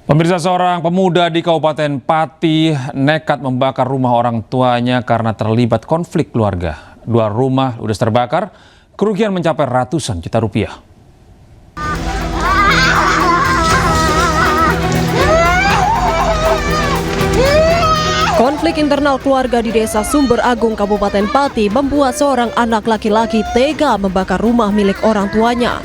Pemirsa, seorang pemuda di Kabupaten Pati nekat membakar rumah orang tuanya karena terlibat konflik keluarga. 2 rumah ludes terbakar, kerugian mencapai ratusan juta rupiah. Konflik internal keluarga di Desa Sumber Agung, Kabupaten Pati membuat seorang anak laki-laki tega membakar rumah milik orang tuanya.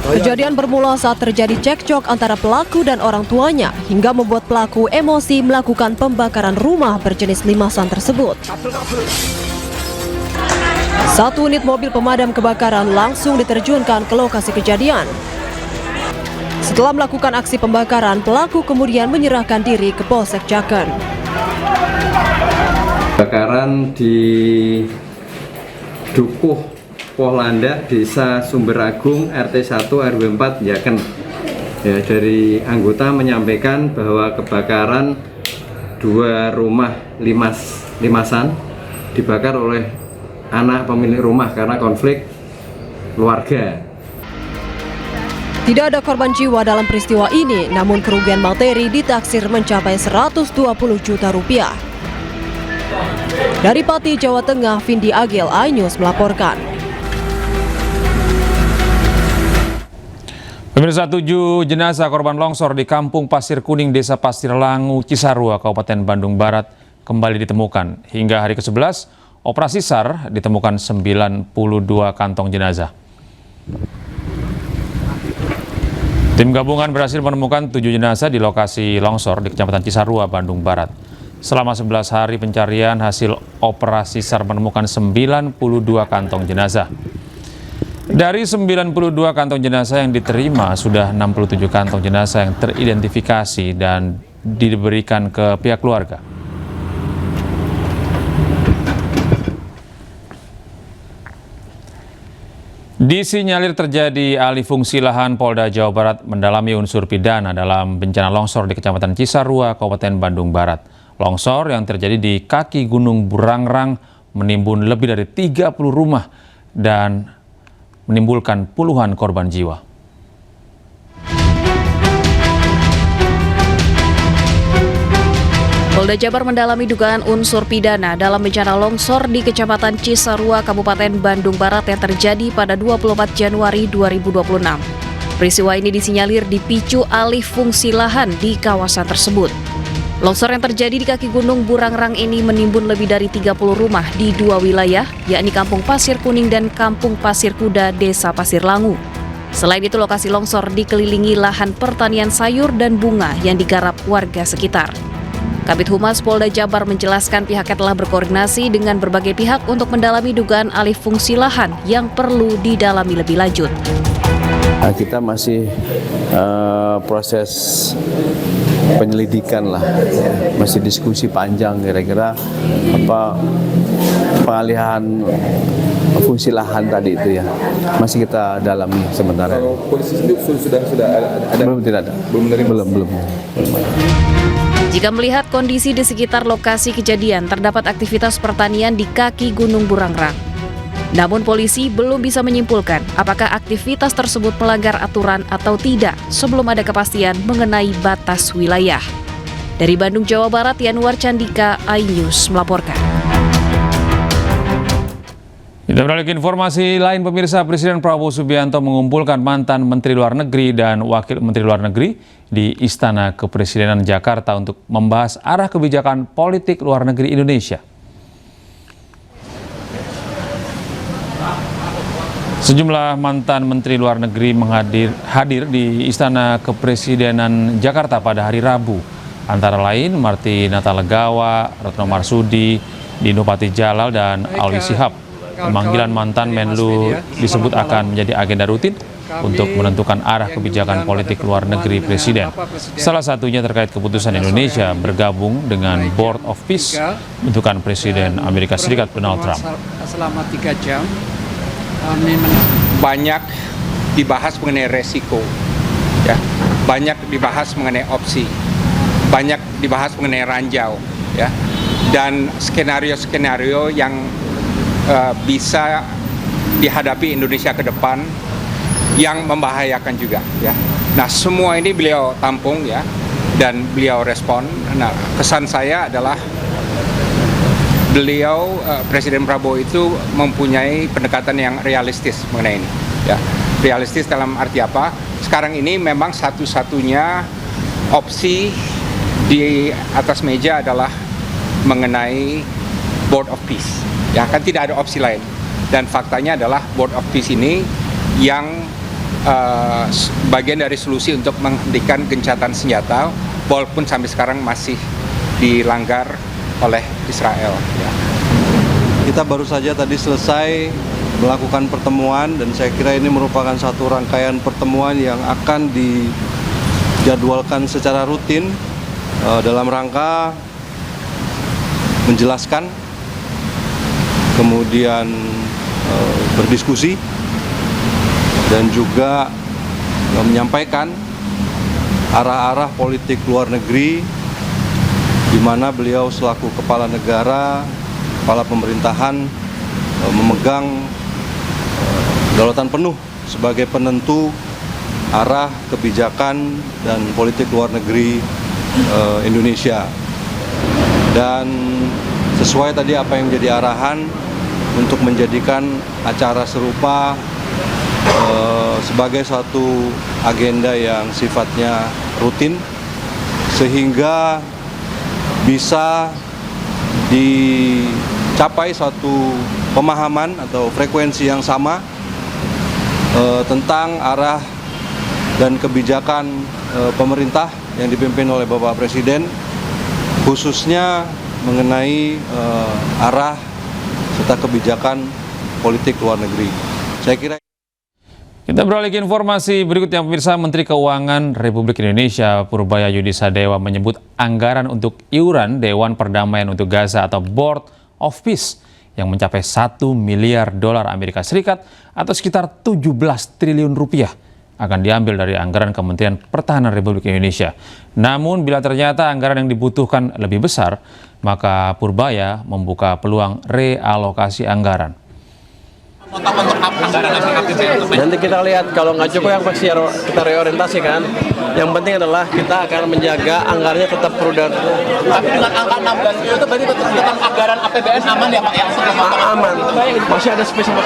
Kejadian bermula saat terjadi cekcok antara pelaku dan orang tuanya hingga membuat pelaku emosi melakukan pembakaran rumah berjenis limasan tersebut. 1 unit mobil pemadam kebakaran langsung diterjunkan ke lokasi kejadian. Setelah melakukan aksi pembakaran, pelaku kemudian menyerahkan diri ke Polsek Jaken. Kebakaran di Dukuh Pohlanda, Desa Sumber Agung, RT 1 RW 4 Jaken. Ya, dari anggota menyampaikan bahwa kebakaran 2 rumah limasan dibakar oleh anak pemilik rumah karena konflik keluarga. Tidak ada korban jiwa dalam peristiwa ini, namun kerugian materi ditaksir mencapai 120 juta rupiah. Dari Pati, Jawa Tengah, Vindi Agil, iNews melaporkan. Pemirsa, 7 jenazah korban longsor di Kampung Pasir Kuning, Desa Pasir Langu, Cisarua, Kabupaten Bandung Barat kembali ditemukan. Hingga hari ke-11, operasi SAR ditemukan 92 kantong jenazah. Tim gabungan berhasil menemukan 7 jenazah di lokasi longsor di Kecamatan Cisarua, Bandung Barat. Selama 11 hari pencarian, hasil operasi SAR menemukan 92 kantong jenazah. Dari 92 kantong jenazah yang diterima, sudah 67 kantong jenazah yang teridentifikasi dan diberikan ke pihak keluarga. Disinyalir terjadi alih fungsi lahan, Polda Jawa Barat mendalami unsur pidana dalam bencana longsor di Kecamatan Cisarua, Kabupaten Bandung Barat. Longsor yang terjadi di kaki Gunung Burangrang menimbun lebih dari 30 rumah dan menimbulkan puluhan korban jiwa. Polda Jabar mendalami dugaan unsur pidana dalam bencana longsor di Kecamatan Cisarua, Kabupaten Bandung Barat yang terjadi pada 24 Januari 2026. Peristiwa ini disinyalir dipicu alih fungsi lahan di kawasan tersebut. Longsor yang terjadi di kaki Gunung Burangrang ini menimbun lebih dari 30 rumah di 2 wilayah, yakni Kampung Pasir Kuning dan Kampung Pasir Kuda, Desa Pasir Langu. Selain itu, lokasi longsor dikelilingi lahan pertanian sayur dan bunga yang digarap warga sekitar. Kabid Humas Polda Jabar menjelaskan pihaknya telah berkoordinasi dengan berbagai pihak untuk mendalami dugaan alih fungsi lahan yang perlu didalami lebih lanjut. Kita masih proses penyelidikan lah, masih diskusi panjang kira-kira apa pengalihan fungsi lahan tadi itu ya, masih kita dalami sementara. Kalau polisi sendiri sudah ada? Belum, tidak ada. Belum. Jika melihat kondisi di sekitar lokasi kejadian, terdapat aktivitas pertanian di kaki Gunung Burangrang. Namun polisi belum bisa menyimpulkan apakah aktivitas tersebut melanggar aturan atau tidak sebelum ada kepastian mengenai batas wilayah. Dari Bandung, Jawa Barat, Yanuar Candika, iNews melaporkan. Kita beralih ke informasi lain, pemirsa. Presiden Prabowo Subianto mengumpulkan mantan Menteri Luar Negeri dan Wakil Menteri Luar Negeri di Istana Kepresidenan Jakarta untuk membahas arah kebijakan politik luar negeri Indonesia. Sejumlah mantan Menteri Luar Negeri hadir di Istana Kepresidenan Jakarta pada hari Rabu. Antara lain Marty Natalegawa, Retno Marsudi, Dino Patijalal, dan Alwi Shihab. Pemanggilan mantan Menlu disebut akan menjadi agenda rutin untuk menentukan arah kebijakan politik luar negeri Presiden. Salah satunya terkait keputusan Indonesia bergabung dengan Board of Peace bentukan Presiden Amerika Serikat Donald Trump. Selama 3 jam banyak dibahas mengenai resiko, ya, banyak dibahas mengenai opsi, banyak dibahas mengenai ranjau, ya, dan skenario-skenario yang bisa dihadapi Indonesia ke depan yang membahayakan juga ya. Nah, semua ini beliau tampung ya dan beliau respon. Nah, kesan saya adalah beliau Presiden Prabowo itu mempunyai pendekatan yang realistis mengenai ini ya. Realistis dalam arti apa? Sekarang ini memang satu-satunya opsi di atas meja adalah mengenai Board of Peace. Ya, kan tidak ada opsi lain. Dan faktanya adalah Board of Peace ini yang bagian dari solusi untuk menghentikan gencatan senjata, walaupun sampai sekarang masih dilanggar oleh Israel. Ya. Kita baru saja tadi selesai melakukan pertemuan dan saya kira ini merupakan satu rangkaian pertemuan yang akan dijadwalkan secara rutin dalam rangka menjelaskan, kemudian berdiskusi dan juga menyampaikan arah-arah politik luar negeri di mana beliau selaku kepala negara, kepala pemerintahan memegang kedaulatan penuh sebagai penentu arah kebijakan dan politik luar negeri Indonesia. Dan sesuai tadi apa yang menjadi arahan untuk menjadikan acara serupa sebagai suatu agenda yang sifatnya rutin sehingga bisa dicapai suatu pemahaman atau frekuensi yang sama tentang arah dan kebijakan pemerintah yang dipimpin oleh Bapak Presiden, khususnya mengenai arah serta kebijakan politik luar negeri. Saya kira. Kita beralih ke informasi berikutnya, pemirsa. Menteri Keuangan Republik Indonesia Purbaya Yudisadewa menyebut anggaran untuk iuran Dewan Perdamaian untuk Gaza atau Board of Peace yang mencapai 1 miliar dolar Amerika Serikat atau sekitar 17 triliun rupiah akan diambil dari anggaran Kementerian Pertahanan Republik Indonesia. Namun bila ternyata anggaran yang dibutuhkan lebih besar, maka Purbaya membuka peluang realokasi anggaran. Nanti kita lihat, kalau nggak cukup yang pasti kita reorientasi kan. Yang penting adalah kita akan menjaga anggarannya tetap prudent. Tapi dengan angka 16 itu berarti tetap anggaran APBN aman ya Pak? Aman. Masih ada spesial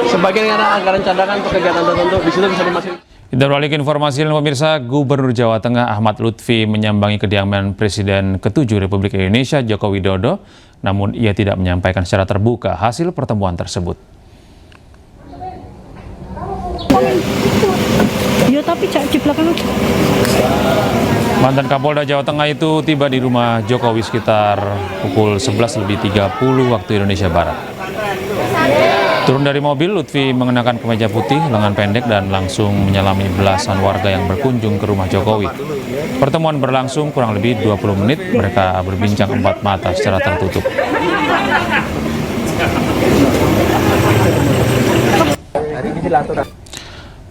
sebagian anggaran cadangan untuk kegiatan tertentu di situ bisa dimasukin. Kita beralih ke informasi lain, pemirsa. Gubernur Jawa Tengah Ahmad Lutfi menyambangi kediaman Presiden ke-7 Republik Indonesia Joko Widodo, namun ia tidak menyampaikan secara terbuka hasil pertemuan tersebut. Ya, tapi di belakang. Mantan Kapolda Jawa Tengah itu tiba di rumah Jokowi sekitar pukul 11.30 waktu Indonesia Barat. Turun dari mobil, Lutfi mengenakan kemeja putih, lengan pendek, dan langsung menyalami belasan warga yang berkunjung ke rumah Jokowi. Pertemuan berlangsung kurang lebih 20 menit, mereka berbincang empat mata secara tertutup.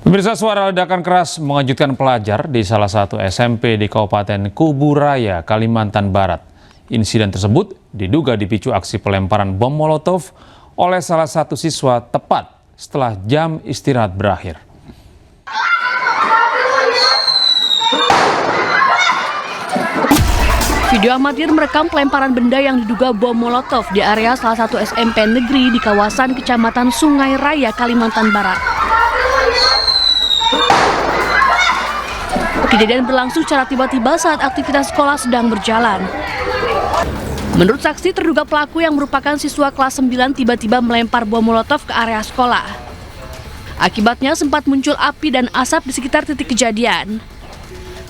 Pemirsa, suara ledakan keras mengejutkan pelajar di salah satu SMP di Kabupaten Kuburaya, Kalimantan Barat. Insiden tersebut diduga dipicu aksi pelemparan bom Molotov oleh salah satu siswa tepat setelah jam istirahat berakhir. Video amatir merekam pelemparan benda yang diduga bom Molotov di area salah satu SMP negeri di kawasan Kecamatan Sungai Raya, Kalimantan Barat. Kejadian berlangsung secara tiba-tiba saat aktivitas sekolah sedang berjalan. Menurut saksi, terduga pelaku yang merupakan siswa kelas 9 tiba-tiba melempar bom Molotov ke area sekolah. Akibatnya sempat muncul api dan asap di sekitar titik kejadian.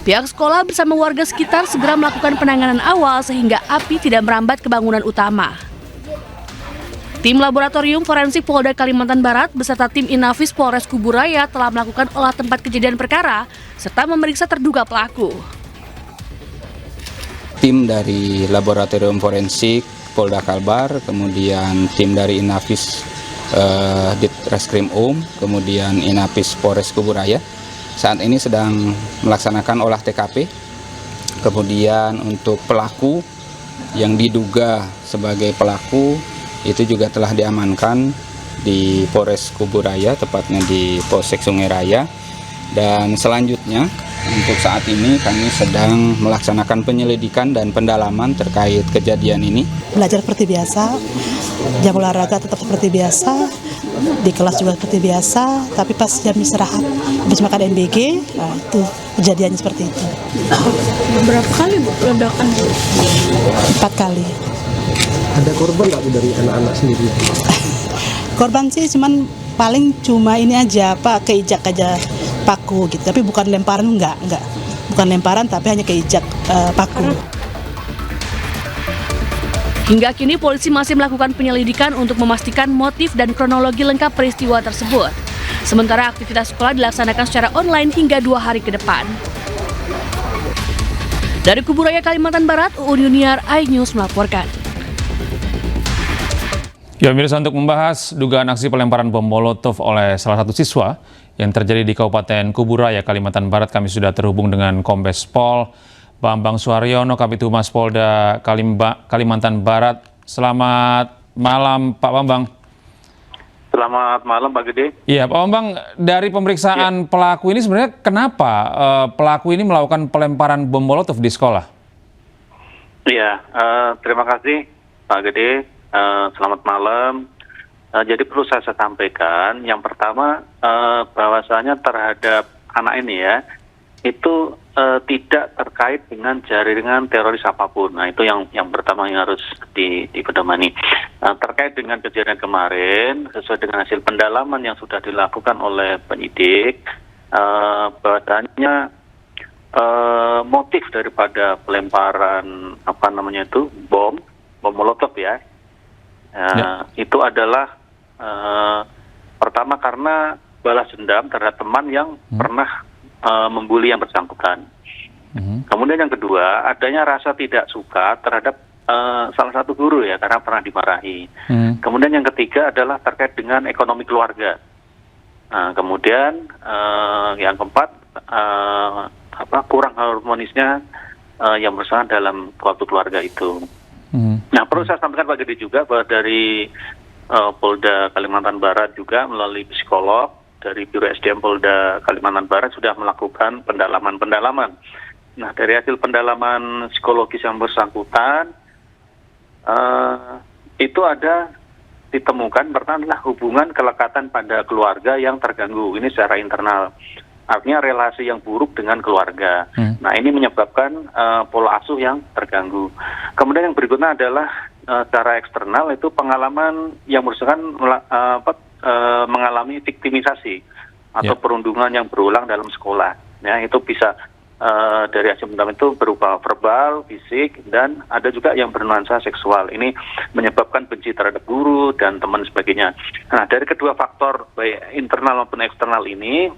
Pihak sekolah bersama warga sekitar segera melakukan penanganan awal sehingga api tidak merambat ke bangunan utama. Tim Laboratorium Forensik Polda Kalimantan Barat beserta tim Inafis Polres Kuburaya telah melakukan olah tempat kejadian perkara serta memeriksa terduga pelaku. Tim dari Laboratorium Forensik Polda Kalbar, kemudian tim dari Inafis Ditreskrim kemudian Inafis Polres Kuburaya saat ini sedang melaksanakan olah TKP. Kemudian untuk pelaku yang diduga sebagai pelaku itu juga telah diamankan di Polres Kuburaya, tepatnya di Polsek Sungai Raya. Dan selanjutnya untuk saat ini kami sedang melaksanakan penyelidikan dan pendalaman terkait kejadian ini. Belajar seperti biasa, jam olahraga tetap seperti biasa, di kelas juga seperti biasa, tapi pas jam istirahat habis makan NBG, nah itu kejadiannya seperti itu. Berapa kali Bu ledakan? 4 kali. Ada korban nggak Bu dari anak-anak sendiri? Korban sih paling cuma ini aja, keijak aja paku gitu, tapi bukan lemparan, enggak. Bukan lemparan tapi hanya keijak paku. Hingga kini polisi masih melakukan penyelidikan untuk memastikan motif dan kronologi lengkap peristiwa tersebut. Sementara aktivitas sekolah dilaksanakan secara online hingga 2 hari ke depan. Dari Kuburaya, Kalimantan Barat, Uun Yuniar, iNews melaporkan. Ya, pemirsa, untuk membahas dugaan aksi pelemparan bom Molotov oleh salah satu siswa yang terjadi di Kabupaten Kuburaya, Kalimantan Barat, kami sudah terhubung dengan Kombes Pol Bambang Suharyono, Kabid Humas Polda Kalimantan Barat. Selamat malam, Pak Bambang. Selamat malam, Pak Gede. Iya, Pak Bambang, dari pemeriksaan pelaku ini sebenarnya kenapa pelaku ini melakukan pelemparan bom Molotov di sekolah? Iya, terima kasih, Pak Gede. Selamat malam. Jadi perlu saya sampaikan, yang pertama bahwasanya terhadap anak ini ya, itu tidak terkait dengan jaringan teroris apapun. Nah, itu yang pertama yang harus dipedomani. Terkait dengan kejadian kemarin, sesuai dengan hasil pendalaman yang sudah dilakukan oleh penyidik, bahwasanya motif daripada pelemparan bom Molotov ya, itu adalah pertama karena balas dendam terhadap teman yang pernah membuli yang bersangkutan. Kemudian yang kedua, adanya rasa tidak suka terhadap salah satu guru ya, karena pernah dimarahi. Kemudian yang ketiga adalah terkait dengan ekonomi keluarga. Kemudian yang keempat, kurang harmonisnya yang bersangkutan dalam suatu keluarga itu. Nah, perlu saya sampaikan Pak Gede juga bahwa dari Polda Kalimantan Barat juga melalui psikolog dari Biro SDM Polda Kalimantan Barat sudah melakukan pendalaman. Nah, dari hasil pendalaman psikologis yang bersangkutan, itu ada ditemukan pertama adalah hubungan kelekatan pada keluarga yang terganggu. Ini secara internal. Artinya relasi yang buruk dengan keluarga. Nah, ini menyebabkan pola asuh yang terganggu. Kemudian yang berikutnya adalah secara eksternal itu pengalaman yang bersangkutan mengalami viktimisasi atau perundungan yang berulang dalam sekolah. Ya, itu bisa dari hasil pendalaman itu berupa verbal, fisik, dan ada juga yang bernuansa seksual. Ini menyebabkan benci terhadap guru dan teman sebagainya. Nah, dari kedua faktor baik internal maupun eksternal ini,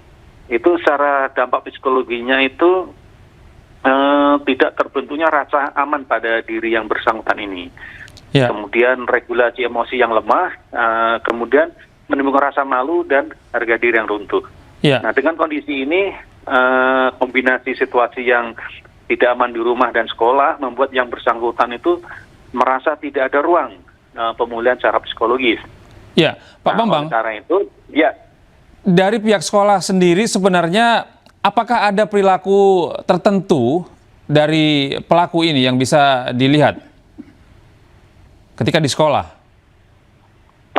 itu secara dampak psikologinya itu tidak terbentuknya rasa aman pada diri yang bersangkutan ini. Kemudian regulasi emosi yang lemah, kemudian menimbulkan rasa malu dan harga diri yang runtuh. Nah, dengan kondisi ini, kombinasi situasi yang tidak aman di rumah dan sekolah membuat yang bersangkutan itu merasa tidak ada ruang pemulihan secara psikologis. Ya, Pak Bambang. Karena itu, ya. Dari pihak sekolah sendiri sebenarnya apakah ada perilaku tertentu dari pelaku ini yang bisa dilihat ketika di sekolah?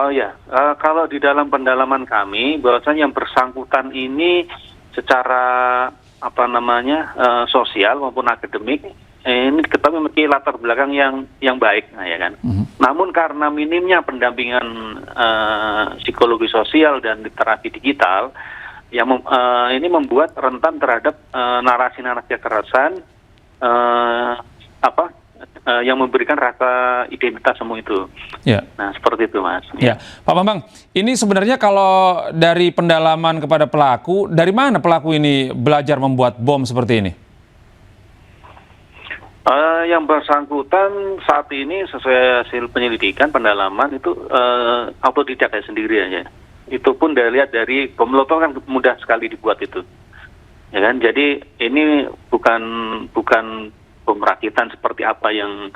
Oh ya, kalau di dalam pendalaman kami, bahwasanya yang bersangkutan ini secara sosial maupun akademik, ini kita memiliki latar belakang yang baik, ya kan. Namun karena minimnya pendampingan psikologi sosial dan literasi digital, yang ini membuat rentan terhadap narasi-narasi kekerasan, yang memberikan rasa identitas semua itu. Nah, seperti itu, Mas. Pak Bambang, ini sebenarnya kalau dari pendalaman kepada pelaku, dari mana pelaku ini belajar membuat bom seperti ini? Yang bersangkutan saat ini sesuai hasil penyelidikan pendalaman itu autodidak sendiri aja. Itu pun dilihat dari bom Molotov kan mudah sekali dibuat itu, ya kan. Jadi ini bukan bom rakitan seperti apa yang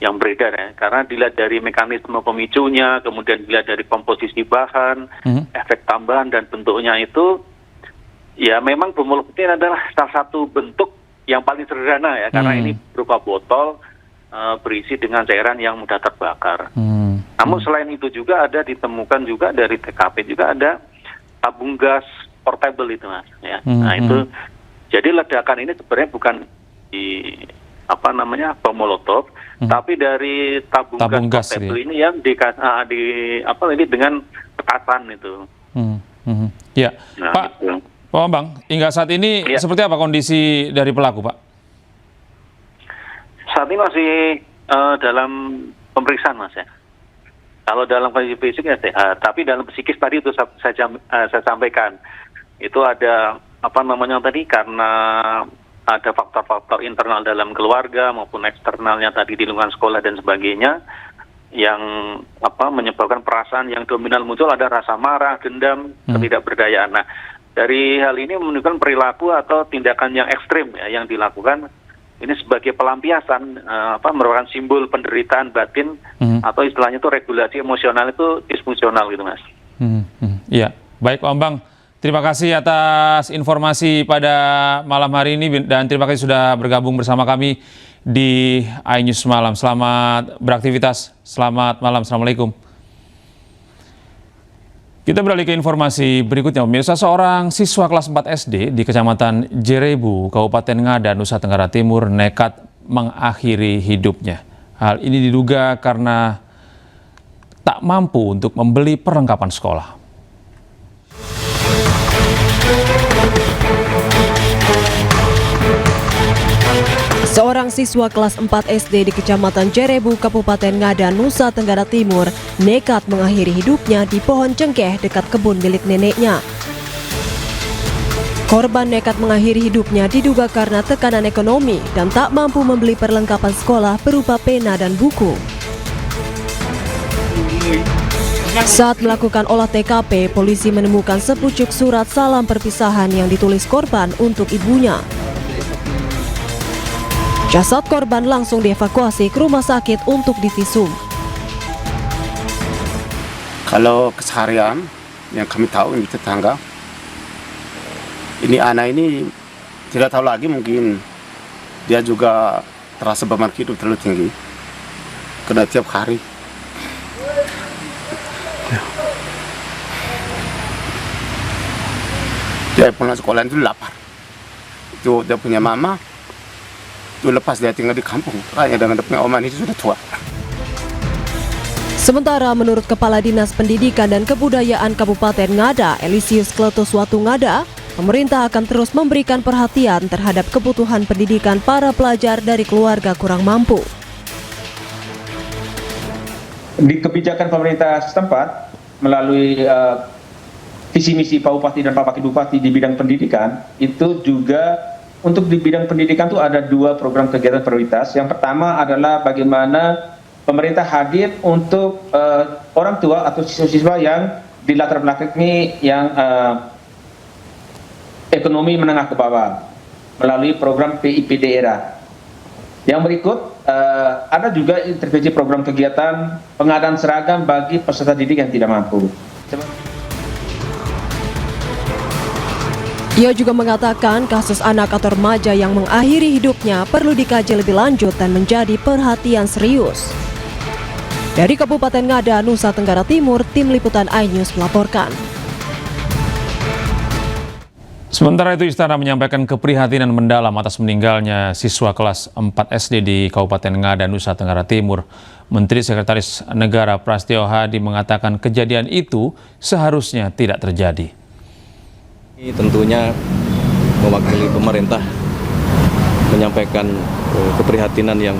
yang beredar ya, karena dilihat dari mekanisme pemicunya, kemudian dilihat dari komposisi bahan, efek tambahan dan bentuknya itu, ya memang bom Molotov ini adalah salah satu bentuk yang paling sederhana ya, karena ini berupa botol berisi dengan cairan yang mudah terbakar. Namun selain itu juga ada ditemukan juga dari TKP juga ada tabung gas portable itu Mas ya. Nah itu jadi ledakan ini sebenarnya bukan di bom Molotov, tapi dari tabung gas portable ini yang ini dengan petasan itu. Ya, nah, Pak Bambang, hingga saat ini seperti apa kondisi dari pelaku, Pak? Saat ini masih dalam pemeriksaan, Mas ya. Kalau dalam kondisi fisik ya sehat, tapi dalam psikis tadi itu saya sampaikan itu ada karena ada faktor-faktor internal dalam keluarga maupun eksternalnya tadi di lingkungan sekolah dan sebagainya yang menyebabkan perasaan yang dominan muncul, ada rasa marah, dendam, ketidakberdayaan. Nah, dari hal ini menunjukkan perilaku atau tindakan yang ekstrim ya, yang dilakukan ini sebagai pelampiasan merupakan simbol penderitaan batin atau istilahnya itu regulasi emosional itu disfungsional gitu Mas. Iya, baik Pak Bambang. Terima kasih atas informasi pada malam hari ini dan terima kasih sudah bergabung bersama kami di iNews Malam. Selamat beraktivitas, selamat malam, Assalamualaikum. Kita beralih ke informasi berikutnya. Pemirsa, seorang siswa kelas 4 SD di Kecamatan Jerebu, Kabupaten Ngada, Nusa Tenggara Timur nekat mengakhiri hidupnya. Hal ini diduga karena tak mampu untuk membeli perlengkapan sekolah. Seorang siswa kelas 4 SD di Kecamatan Jerebu, Kabupaten Ngada, Nusa Tenggara Timur, nekat mengakhiri hidupnya di pohon cengkeh dekat kebun milik neneknya. Korban nekat mengakhiri hidupnya diduga karena tekanan ekonomi dan tak mampu membeli perlengkapan sekolah berupa pena dan buku. Saat melakukan olah TKP, polisi menemukan sepucuk surat salam perpisahan yang ditulis korban untuk ibunya. Jasad korban langsung dievakuasi ke rumah sakit untuk divisum. Kalau keseharian yang kami tahu ini tetangga, ini anak ini tidak tahu lagi, mungkin dia juga terasa beban hidup terlalu tinggi karena tiap hari dia pulang sekolah itu lapar. Itu dia punya mama itu lepas dia tinggal di kampung, hanya dengan punya oma ini sudah tua. Sementara menurut Kepala Dinas Pendidikan dan Kebudayaan Kabupaten Ngada, Elisius Kletus Watu Ngada, pemerintah akan terus memberikan perhatian terhadap kebutuhan pendidikan para pelajar dari keluarga kurang mampu. Di kebijakan pemerintah setempat melalui visi misi Pak Bupati dan Pak Wakil Bupati di bidang pendidikan, itu juga untuk di bidang pendidikan itu ada 2 program kegiatan prioritas. Yang pertama adalah bagaimana pemerintah hadir untuk orang tua atau siswa-siswa yang di latar belakangi yang ekonomi menengah ke bawah melalui program PIP daerah. Yang berikut ada juga intervensi program kegiatan pengadaan seragam bagi peserta didik yang tidak mampu. Ia juga mengatakan kasus anak atau remaja yang mengakhiri hidupnya perlu dikaji lebih lanjut dan menjadi perhatian serius. Dari Kabupaten Ngada, Nusa Tenggara Timur, Tim Liputan iNews melaporkan. Sementara itu, Istana menyampaikan keprihatinan mendalam atas meninggalnya siswa kelas 4 SD di Kabupaten Ngada, Nusa Tenggara Timur. Menteri Sekretaris Negara Prasetyo Hadi mengatakan kejadian itu seharusnya tidak terjadi. Tentunya mewakili pemerintah menyampaikan keprihatinan yang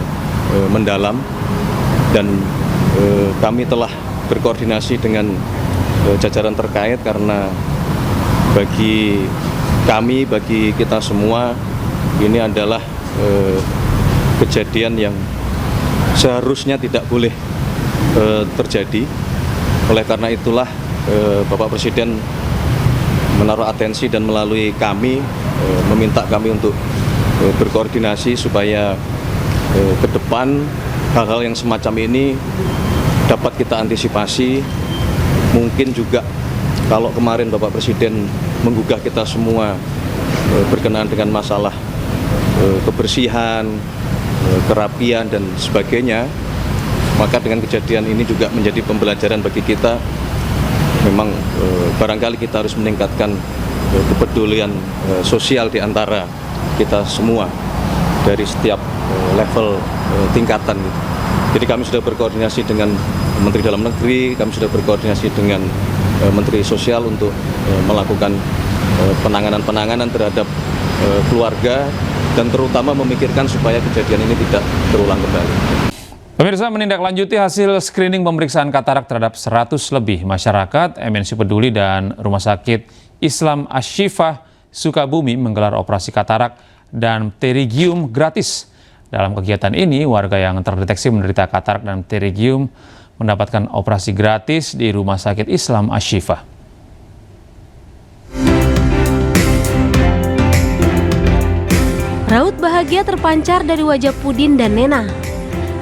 mendalam dan kami telah berkoordinasi dengan jajaran terkait karena bagi kami, bagi kita semua ini adalah kejadian yang seharusnya tidak boleh terjadi. Oleh karena itulah Bapak Presiden menaruh atensi dan melalui kami meminta kami untuk berkoordinasi supaya ke depan hal-hal yang semacam ini dapat kita antisipasi. Mungkin juga kalau kemarin Bapak Presiden menggugah kita semua berkenaan dengan masalah kebersihan, kerapian dan sebagainya, maka dengan kejadian ini juga menjadi pembelajaran bagi kita. Memang barangkali kita harus meningkatkan kepedulian sosial di antara kita semua dari setiap level tingkatan. Jadi kami sudah berkoordinasi dengan Menteri Dalam Negeri, kami sudah berkoordinasi dengan Menteri Sosial untuk melakukan penanganan terhadap keluarga dan terutama memikirkan supaya kejadian ini tidak terulang kembali. Pemirsa, menindaklanjuti hasil screening pemeriksaan katarak terhadap 100 lebih masyarakat, MNC Peduli dan Rumah Sakit Islam Asy-Syifah Sukabumi menggelar operasi katarak dan pterygium gratis. Dalam kegiatan ini, warga yang terdeteksi menderita katarak dan pterygium mendapatkan operasi gratis di Rumah Sakit Islam Asy-Syifah. Raut bahagia terpancar dari wajah Pudin dan Nena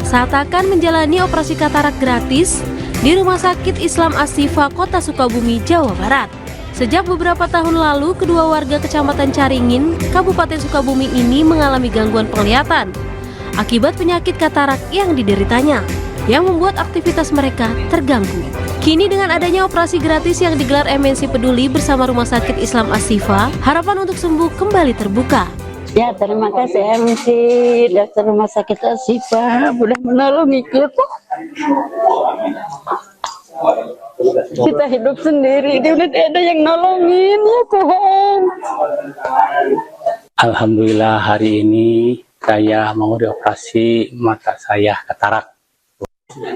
saat akan menjalani operasi katarak gratis di Rumah Sakit Islam Asy-Syifah Kota Sukabumi, Jawa Barat. Sejak beberapa tahun lalu, kedua warga Kecamatan Caringin, Kabupaten Sukabumi ini mengalami gangguan penglihatan akibat penyakit katarak yang dideritanya, yang membuat aktivitas mereka terganggu. Kini dengan adanya operasi gratis yang digelar MNC Peduli bersama Rumah Sakit Islam Asy-Syifah, harapan untuk sembuh kembali terbuka. Ya, terima kasih MC Dokter Rumah Sakit Asy-Syifah sudah menolongi kita. Kita hidup sendiri, dia udah ada yang nolongin ya Tuhan. Alhamdulillah hari ini saya mau dioperasi mata saya katarak.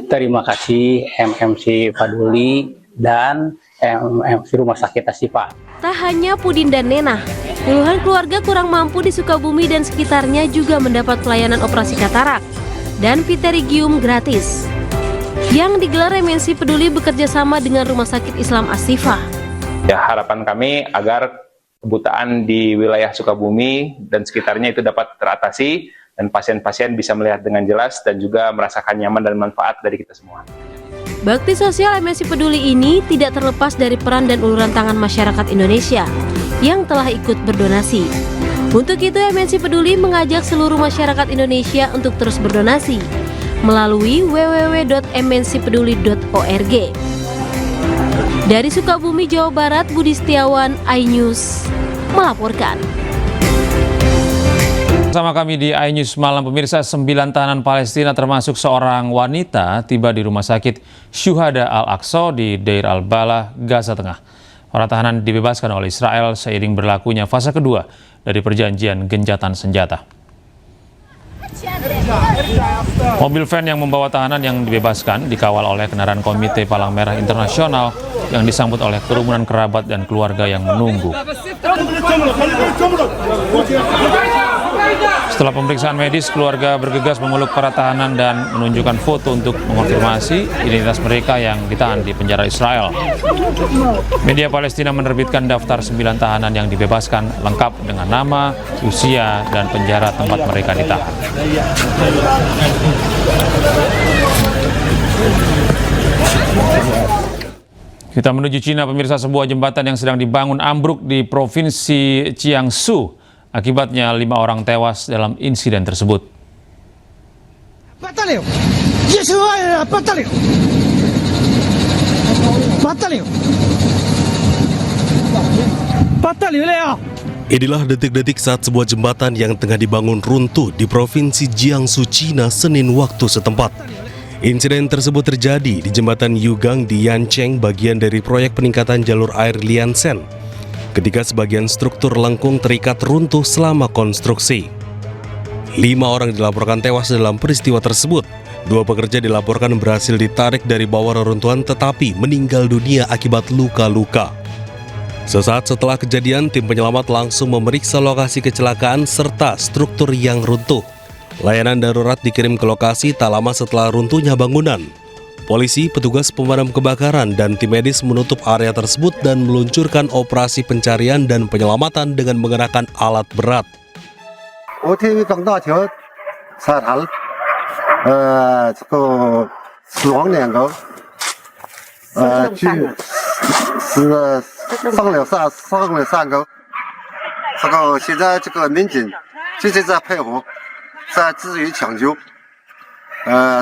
Terima kasih MMC Peduli dan MMC Rumah Sakit Asy-Syifah. Tak hanya Pudin dan Nena, puluhan keluarga kurang mampu di Sukabumi dan sekitarnya juga mendapat pelayanan operasi katarak dan pterygium gratis yang digelar MNC Peduli bekerja sama dengan Rumah Sakit Islam Asy-Syifah. Ya, harapan kami agar kebutaan di wilayah Sukabumi dan sekitarnya itu dapat teratasi dan pasien-pasien bisa melihat dengan jelas dan juga merasakan nyaman dan manfaat dari kita semua. Bakti sosial MNC Peduli ini tidak terlepas dari peran dan uluran tangan masyarakat Indonesia yang telah ikut berdonasi. Untuk itu MNC Peduli mengajak seluruh masyarakat Indonesia untuk terus berdonasi melalui www.mncpeduli.org. Dari Sukabumi, Jawa Barat, Budi Setiawan, iNews melaporkan. Bersama kami di iNews Malam, pemirsa, 9 tahanan Palestina termasuk seorang wanita tiba di Rumah Sakit Syuhada Al-Aqsa di Deir al-Balah, Gaza Tengah. Para tahanan dibebaskan oleh Israel seiring berlakunya fase kedua dari perjanjian gencatan senjata. Mobil van yang membawa tahanan yang dibebaskan dikawal oleh kendaraan Komite Palang Merah Internasional yang disambut oleh kerumunan kerabat dan keluarga yang menunggu. Setelah pemeriksaan medis, keluarga bergegas memeluk para tahanan dan menunjukkan foto untuk mengonfirmasi identitas mereka yang ditahan di penjara Israel. Media Palestina menerbitkan daftar 9 tahanan yang dibebaskan lengkap dengan nama, usia, dan penjara tempat mereka ditahan. Kita menuju Cina, pemirsa. Sebuah jembatan yang sedang dibangun ambruk di Provinsi Jiangsu. Akibatnya 5 orang tewas dalam insiden tersebut. Inilah detik-detik saat sebuah jembatan yang tengah dibangun runtuh di Provinsi Jiangsu, Cina, Senin waktu setempat. Insiden tersebut terjadi di jembatan Yugang di Yancheng, bagian dari proyek peningkatan jalur air Liansen, ketika sebagian struktur lengkung terikat runtuh selama konstruksi. 5 orang dilaporkan tewas dalam peristiwa tersebut. 2 pekerja dilaporkan berhasil ditarik dari bawah reruntuhan tetapi meninggal dunia akibat luka-luka. Sesaat setelah kejadian, tim penyelamat langsung memeriksa lokasi kecelakaan serta struktur yang runtuh. Layanan darurat dikirim ke lokasi tak lama setelah runtuhnya bangunan. Polisi, petugas pemadam kebakaran, dan tim medis menutup area tersebut dan meluncurkan operasi pencarian dan penyelamatan dengan menggunakan alat berat. 这个死亡2个，伤了3个。这个现在这个民警积极在配合，在支援抢救。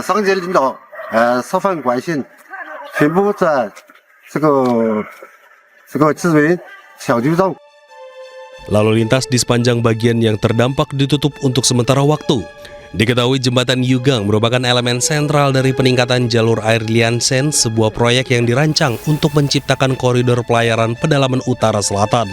上级领导十分关心，全部在这个支援抢救中。 Lalu lintas di sepanjang bagian yang terdampak ditutup untuk sementara waktu. Diketahui jembatan Yugang merupakan elemen sentral dari peningkatan jalur air Liansen, sebuah proyek yang dirancang untuk menciptakan koridor pelayaran pedalaman utara selatan.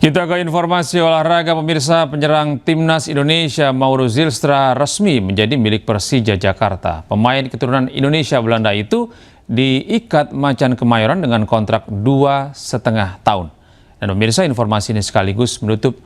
Kita ke informasi olahraga, pemirsa. Penyerang timnas Indonesia Mauro Zylstra resmi menjadi milik Persija Jakarta. Pemain keturunan Indonesia Belanda itu diikat Macan Kemayoran dengan kontrak 2,5 tahun. Dan pemirsa, informasi ini sekaligus menutup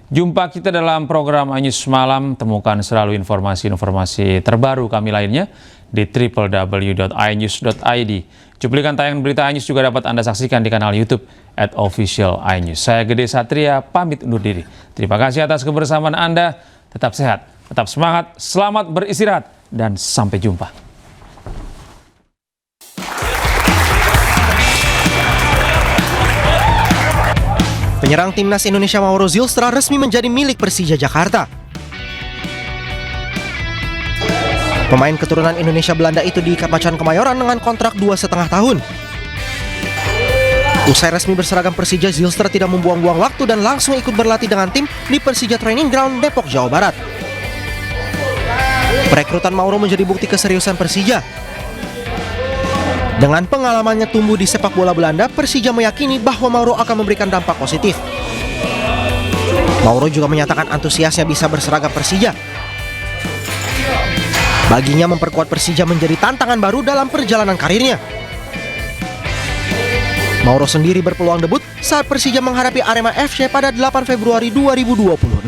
jumpa kita dalam program iNews Malam. Temukan selalu informasi-informasi terbaru kami lainnya di www.inews.id. Cuplikan tayangan berita iNews juga dapat Anda saksikan di kanal YouTube @official_iNews. Saya Gede Satria, pamit undur diri. Terima kasih atas kebersamaan Anda. Tetap sehat, tetap semangat, selamat beristirahat, dan sampai jumpa. Penyerang timnas Indonesia Mauro Zylstra resmi menjadi milik Persija Jakarta. Pemain keturunan Indonesia Belanda itu diikat Macan Kemayoran dengan kontrak 2,5 tahun. Usai resmi berseragam Persija, Zylstra tidak membuang-buang waktu dan langsung ikut berlatih dengan tim di Persija Training Ground, Depok, Jawa Barat. Perekrutan Mauro menjadi bukti keseriusan Persija. Dengan pengalamannya tumbuh di sepak bola Belanda, Persija meyakini bahwa Mauro akan memberikan dampak positif. Mauro juga menyatakan antusiasnya bisa berseragam Persija. Baginya memperkuat Persija menjadi tantangan baru dalam perjalanan karirnya. Mauro sendiri berpeluang debut saat Persija menghadapi Arema FC pada 8 Februari 2026.